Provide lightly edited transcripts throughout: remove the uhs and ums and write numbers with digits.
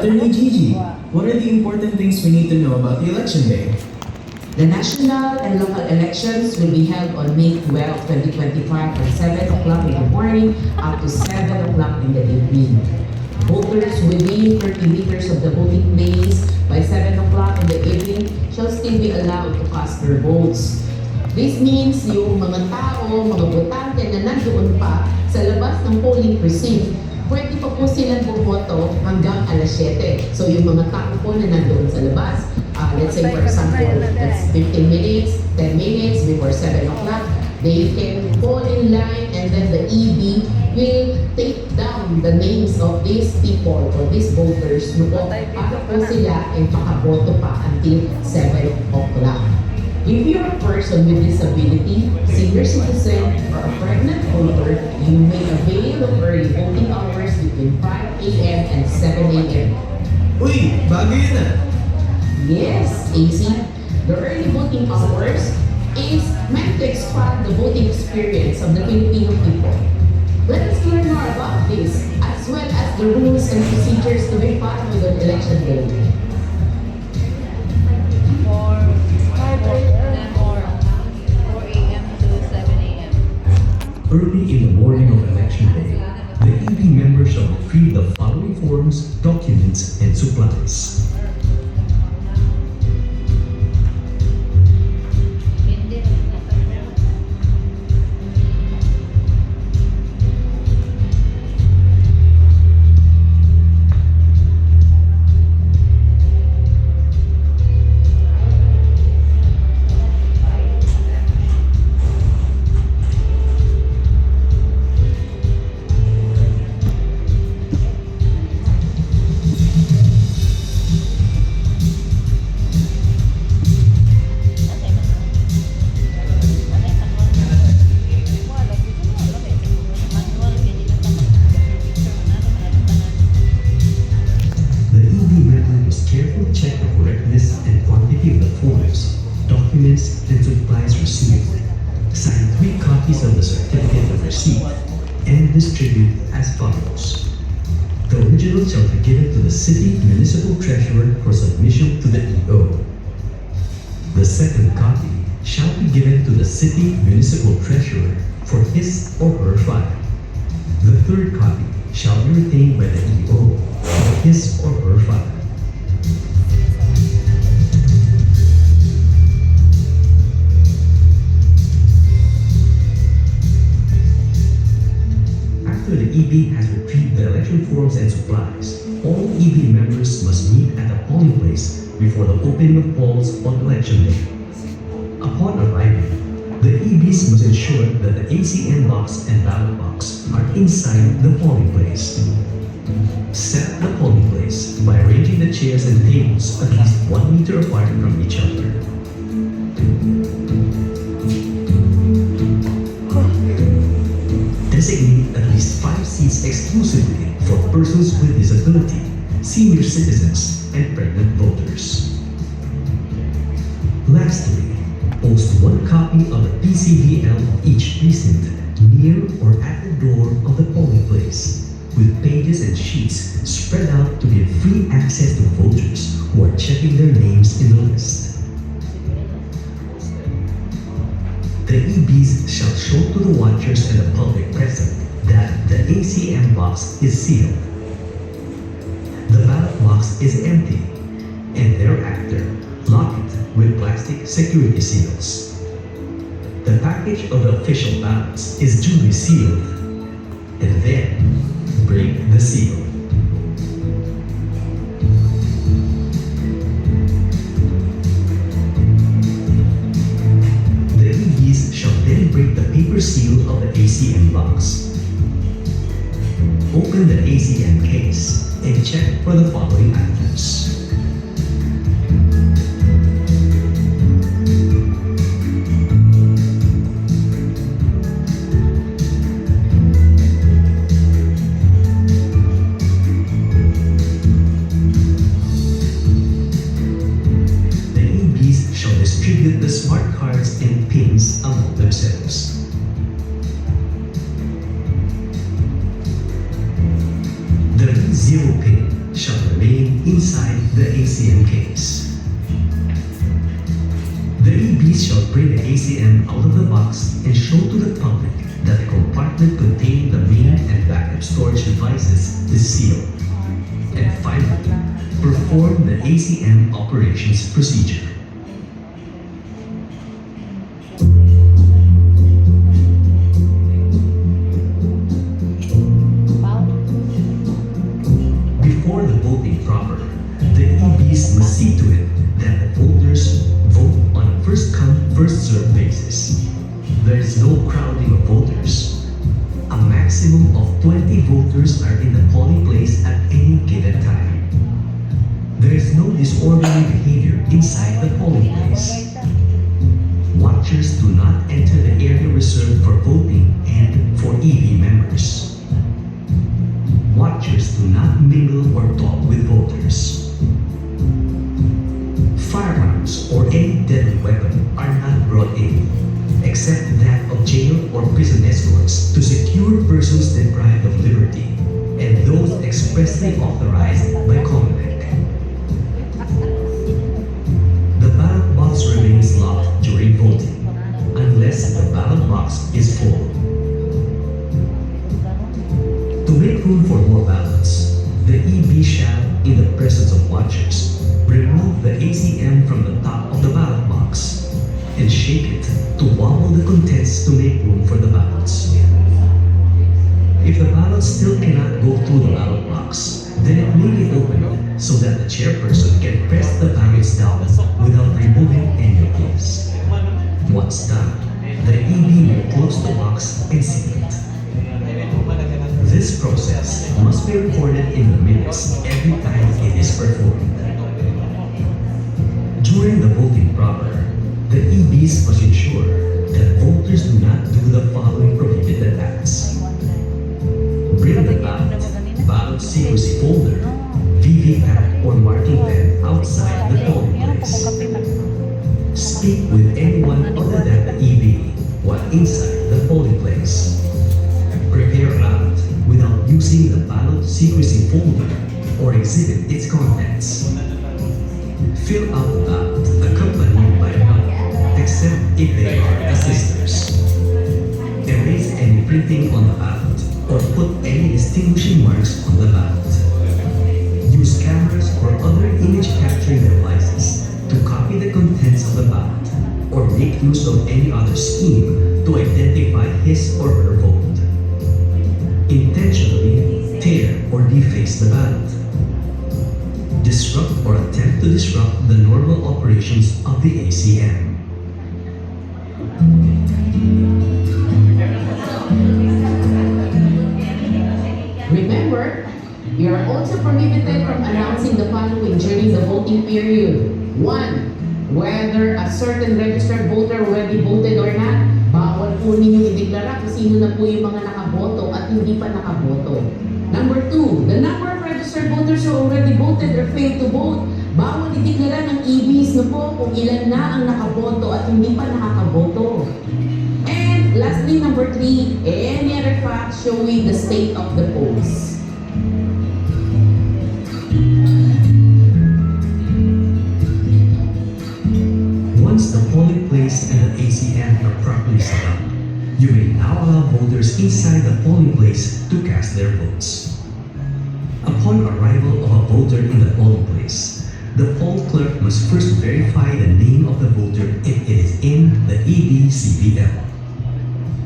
Attorney Gigi, what are the important things we need to know about the election day? The national and local elections will be held on May 12, 2025 from 7 o'clock in the morning up to 7 o'clock in the evening. Voters within 30 meters of the voting place by 7 o'clock in the evening shall still be allowed to cast their votes. This means yung mga tao, mga botante na nandoon pa sa labas ng polling precinct, pwede pa po silang bumoto hanggang alas 7. So yung mga tao po na nandoon sa labas, let's say for example, that's 15 minutes, 10 minutes before 7 o'clock, they can fall in line and then the EB will take down the names of these people or these voters para po sila ay makaboto pa until 7 o'clock. If you're a person with disability, senior citizen, or a pregnant voter, you may avail of early voting hours between 5 a.m. and 7 a.m. Uy, bago yun ah! Yes, AC, the early voting hours is meant to expand the voting experience of the Filipino people. Let us learn more about this, as well as the rules and procedures to be followed on election day. Early in the morning of election day, the EB members shall retrieve the following forms, documents, and supplies. Carefully check the correctness and quantity of the forms, documents, and supplies received. Sign 3 copies of the certificate of receipt and distribute as follows. The original shall be given to the city municipal treasurer for submission to the EO. The second copy shall be given to the city municipal treasurer for his or her file. The third copy shall be retained by the EO for his or her file. After the EB has retrieved the election forms and supplies, all EB members must meet at the polling place before the opening of polls on election day. Upon arriving, the EBs must ensure that the ACN box and ballot box are inside the polling place. Set up the polling place by arranging the chairs and tables at least 1 meter apart from each other. Designate at least 5 seats exclusively for persons with disability, senior citizens, and pregnant voters. Lastly, post 1 copy of the PCVL of each precinct near or at the door of the polling place, with pages and sheets spread out to give free access to voters who are checking their names in the list. The EBs shall show to the watchers and the public present that the ACM box is sealed. The ballot box is empty, and thereafter lock it with plastic security seals. The package of the official ballots is duly sealed, and then break the seal. The EBs shall then break the paper seal of the ACM box. Open the ACM case and check for the following items. Distribute the smart cards and pins among themselves. The zero pin shall remain remain inside the ACM case. The EBs shall bring the ACM out of the box and show to the public that the compartment containing the main and backup storage devices is sealed. And finally, perform the ACM operations procedure. Before the voting proper, the EBs must see to it that the voters vote on a first-come, first-served basis. There is no crowding of voters. A maximum of 20 voters are in the polling place at any given time. There is no disorderly behavior inside the polling place. Watchers do not enter the area reserved for voting and for EB members. Watchers do not mingle or talk with voters. Firearms or any deadly weapon are not brought in, except that of jail or prison escorts to secure persons deprived of liberty and those expressly authorized by COMELEC. The ballot box remains locked during voting, unless the ballot box is full. To make room for more ballots, the EB shall, in the presence of watchers, remove the ACM from the top of the ballot box and shake it to wobble the contents to make room for the ballots. If the ballots still cannot go through the ballot box, then it may be opened so that the chairperson can press the ballots down without removing any of these. Once done, the EB will close the box and seal it. This process must be recorded in the minutes every time it is performed. During the voting proper, the EBs must ensure that voters do not do the following prohibited acts. Bring the ballot secrecy folder, VVPAT or marking pen outside the polling place. Speak with anyone other than the EB while inside the polling place. Prepare a ballot without using the ballot secrecy folder or exhibit its contents. Fill out the ballot accompanied by a ballot, except if they are assisters. Erase any printing on the ballot or put any distinguishing marks on the ballot. Use cameras or other image capturing devices to copy the contents of the ballot or make use of any other scheme to identify his or her vote. Intentionally tear or deface the ballot. Disrupt or attempt to disrupt the normal operations of the ACM. Remember, you are also prohibited from announcing the following during the voting period. 1. Whether a certain registered voter already voted or not. Bawal po ninyo ideklara kung sino na po yung mga nakaboto at hindi pa nakaboto. Number 2, the number of registered voters who already voted or failed to vote. Bawal ideklara ng EBs na po kung ilan na ang nakaboto at hindi pa nakakaboto. And lastly, number 3, any other facts showing the state of the polls. Once the polling place and the ACM are properly set up, you may now allow voters inside the polling place to cast their votes. Upon arrival of a voter in the polling place, the poll clerk must first verify the name of the voter if it is in the EB-CBL.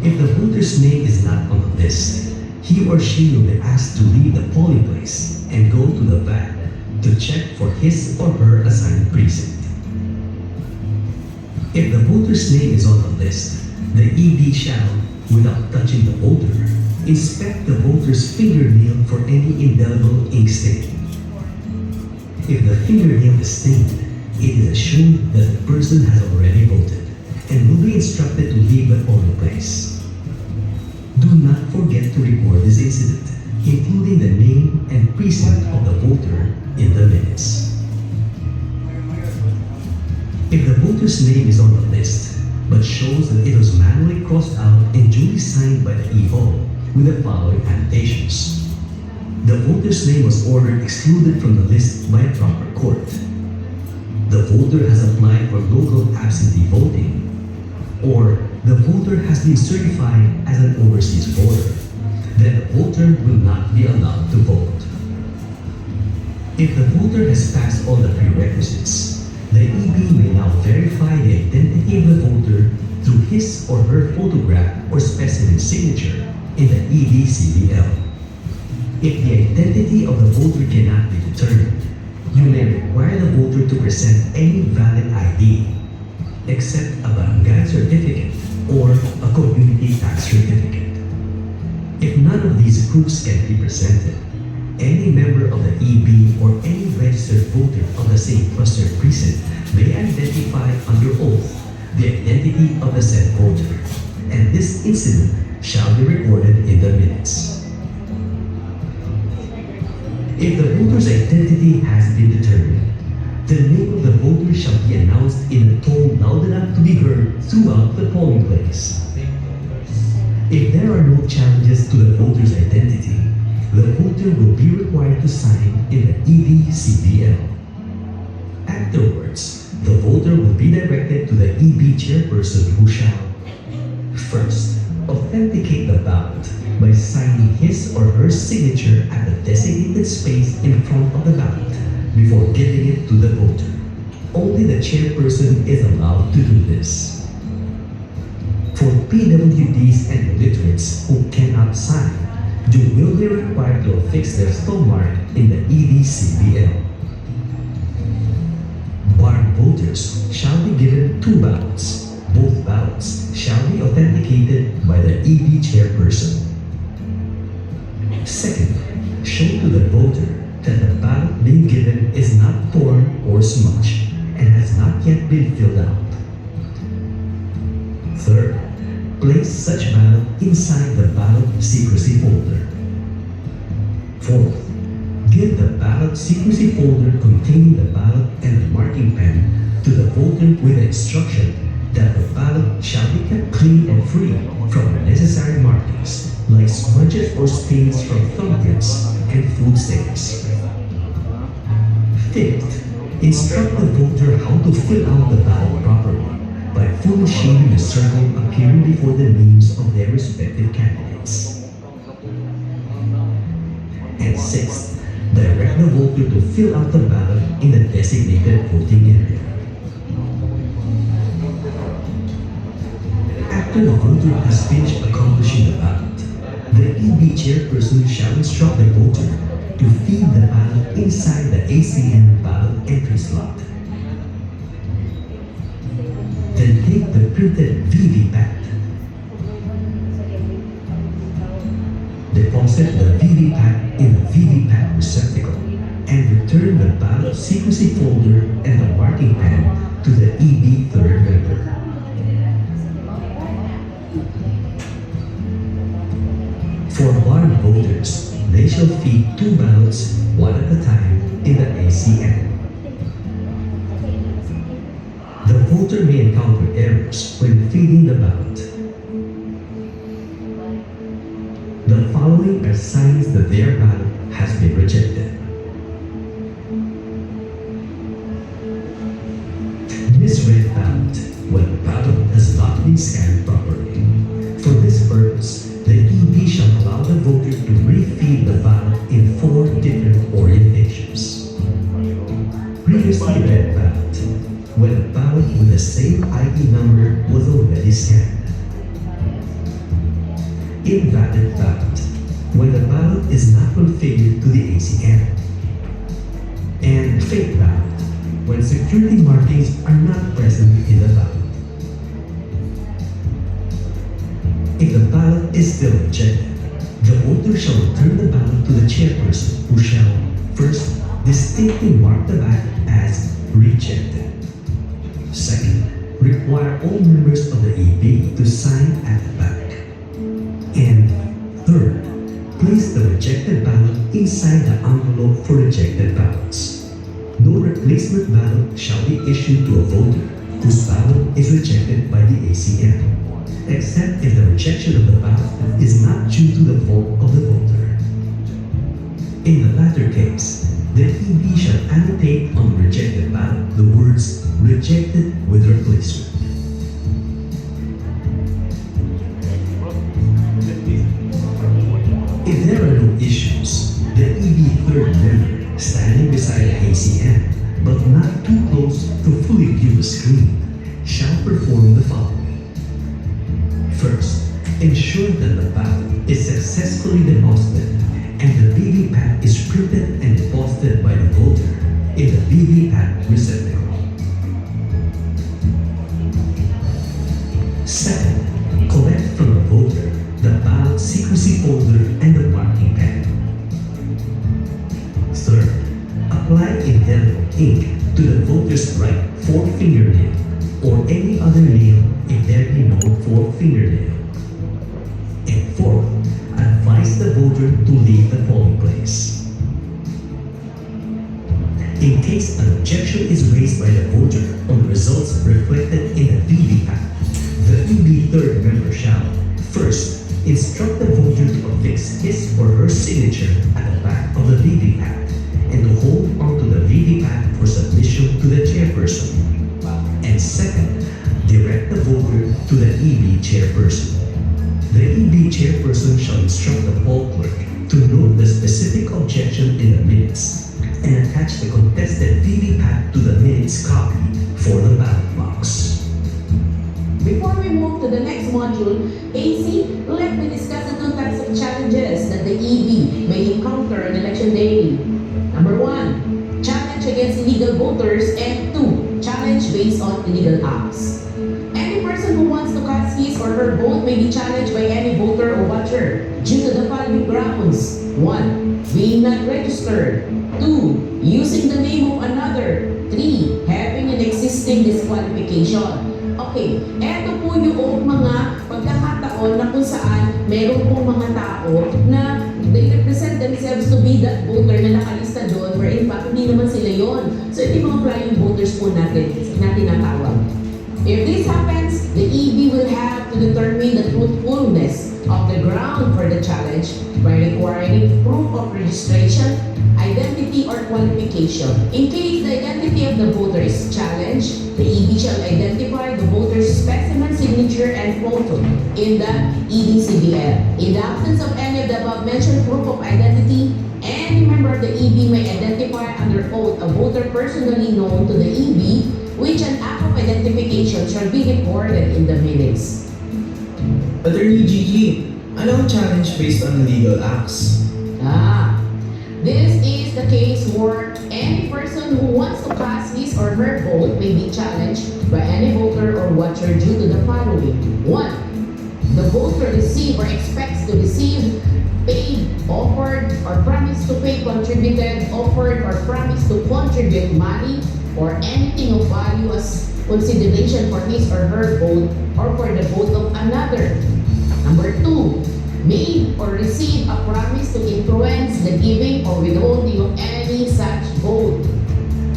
If the voter's name is not on the list, he or she will be asked to leave the polling place and go to the van to check for his or her assigned precinct. If the voter's name is on the list, the EB shall, without touching the voter, inspect the voter's fingernail for any indelible ink stain. If the fingernail is stained, it is assumed that the person has already voted and will be instructed to leave the polling place. Do not forget to record this incident, including the name and precinct of the voter in the minutes. If the voter's name is on the list, but shows that it was manually crossed out and duly signed by the EO with the following annotations, the voter's name was ordered excluded from the list by a proper court. The voter has applied for local absentee voting, or the voter has been certified as an overseas voter, then the voter will not be allowed to vote. If the voter has passed all the prerequisites, the EB may now verify the identity of the voter through his or her photograph or specimen signature in the EB-CBL. If the identity of the voter cannot be determined, you may require the voter to present any valid ID, except a barangay certificate or a community tax certificate. If none of these proofs can be presented, any member of the EB or any registered voter of the same cluster precinct may identify under oath the identity of the said voter, and this incident shall be recorded in the minutes. If the voter's identity has been determined, the name of the voter shall be announced in a tone loud enough to be heard throughout the polling place. If there are no challenges to the voter's identity, the voter will be required to sign in the EB-CBL. Afterwards, the voter will be directed to the EB chairperson who shall first authenticate the ballot by signing his or her signature at the designated space in front of the ballot before giving it to the voter. Only the chairperson is allowed to do this. For PWDs and illiterates who cannot sign, you will be required to affix their stone mark in the EB-CBL. Barred voters shall be given 2 ballots. Both ballots shall be authenticated by the EB chairperson. Second, show to the voter that the ballot being given is not torn or smudged and has not yet been filled out. Third, place such ballot inside the ballot secrecy folder. Fourth, give the ballot secrecy folder containing the ballot and the marking pen to the voter with the instruction that the ballot shall be kept clean and free from unnecessary markings like smudges or stains from thumbprints and food stains. Fifth, instruct the voter how to fill out the ballot properly by fully shading the circle appearing before the names of their respective candidates. And sixth, direct the voter to fill out the ballot in the designated voting area. After the voter has finished accomplishing the ballot, the EB chairperson shall instruct the voter to feed the ballot inside the ACM ballot entry slot. Then take the printed VVPAT, deposit the VVPAT in the VVPAT receptacle, and return the ballot secrecy folder and the marking pen to the EB third member. For barred voters, they shall feed 2 ballots, one at a time, in the ACM. The voter may encounter errors when feeding the ballot. The following are signs that their ballot has been rejected. Misread ballot when the ballot has not been scanned properly. For this purpose, the EB shall allow the voter to refeed the ballot in 4 different orientations. Previously read ballot, when a ballot with the same ID number was already scanned. Invalid ballot, when the ballot is not configured to the ACM. And fake ballot, when security markings are not present in the ballot. If the ballot is still rejected, the voter shall return the ballot to the chairperson who shall first distinctly mark the ballot as rejected. Second, require all members of the EB to sign at the back. And third, place the rejected ballot inside the envelope for rejected ballots. No replacement ballot shall be issued to a voter whose ballot is rejected by the ACM, except if the rejection of the ballot is not due to the fault of the voter. In the latter case, the EB shall annotate on the rejected ballot the words rejected with replacement. If there are no issues, the EB third member standing beside the ACM, but not too close to fully view the screen, shall perform the following. First, ensure that the ballot is successfully deposited and the VVPAT is printed and deposited by the voter in the VVPAT receptacle. Second, collect from the voter the ballot secrecy folder and the marking pen. Third, apply indelible ink to the voter's right forefinger or any other nail if there be no forefinger. And fourth, advise the voter to leave the polling place. In case an objection is raised by the voter on the results reflected in the VVPAT, the EB third member shall first instruct the voter to affix his or her signature at the back of the VVPAT and to hold onto the VVPAT for submission to the chairperson. And second, direct the voter to the EB chairperson. The EB chairperson shall instruct the poll clerk to note the specific objection in the minutes and attach the contested VVPAT to the minutes copy for the ballot box. Before we move to the next module, AC, let me discuss the two types of challenges that the EB may encounter on election day. Number 1, challenge against illegal voters, and 2, challenge based on illegal acts. Any person who wants to cast his or her vote may be challenged by any voter or watcher due to the following grounds. 1, being not registered. 2, using the name of another. 3, having an existing disqualification. Okay, eto po yung mga pagkakataon na kung saan meron pong mga tao na they represent themselves to be that voter na nakalista doon where in fact hindi naman sila yon. So ito yung mga flying voters po natin na tinatawag. If this happens, the EB will have to determine the truthfulness of the ground for the challenge by requiring proof of registration, identity, or qualification. In case the identity of the voter is challenged, the EB shall identify the voter's specimen signature and photo in the EBCBL. In the absence of any of the above-mentioned proof of identity, any member of the EB may identify under oath a voter personally known to the EB, which an act of identification shall be recorded in the minutes. Attorney Gigi, ano ang challenge based on illegal acts? This is the case where any person who wants to cast his or her vote may be challenged by any voter or watcher due to the following. 1, the voter receive or expects to receive, paid, offered, or promised to pay, contributed, offered, or promised to contribute money or anything of value as consideration for his or her vote or for the vote of another. Number 2, made or receive a promise to influence the giving or withholding of any such vote.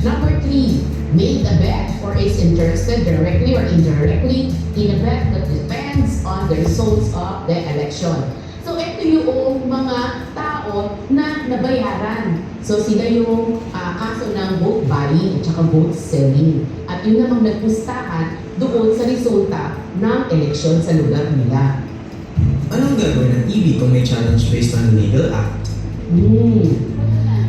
Number 3, made a bet or is interested directly or indirectly in a bet that depends on the results of the election. So ito yung mga tao na nabayaran. So sila yung kaso ng vote buying at saka vote selling. At yun namang nagpustahan doon sa resulta ng eleksyon sa lugar nila. Anong gagawin ng EB kung may challenge based on legal act?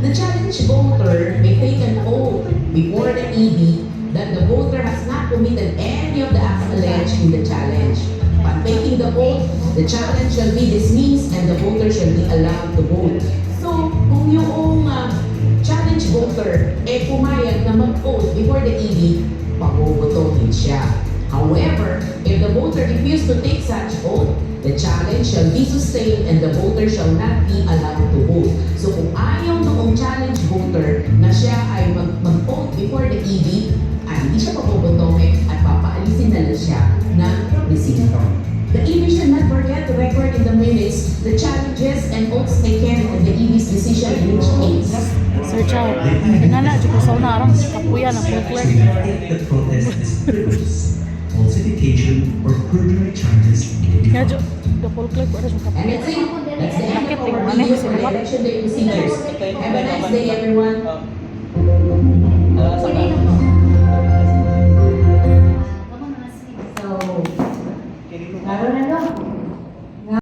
The challenge voter may take an oath before the EB that the voter has not committed any of the acts alleged in the challenge. Upon taking the oath, the challenge shall be dismissed and the voter shall be allowed to vote. So, kung yung challenge voter pumayag na mag-oath before the EB, pabobotohin siya. However, if the voter refused to take such oath, the challenge shall be sustained and the voter shall not be allowed to vote. So kung ayaw noong challenge voter na siya ay mag-oath before the EB, ay hindi siya pabobotohin at papaalisin na lang siya ng presinto. The EB should not forget to record in the minutes the challenges and oaths taken on the EB's decision in each case. Sir Chow, nana, di ko sa unarang kapuya ng booklet. The protest is frivolous, falsification, or perjury charges may be Nga, filed. the booklet, wala siyang And kapuya. that's it. That's the end of Bakit our tingnan video niyo for sila? election day procedures. day, everyone. So, laro na lang.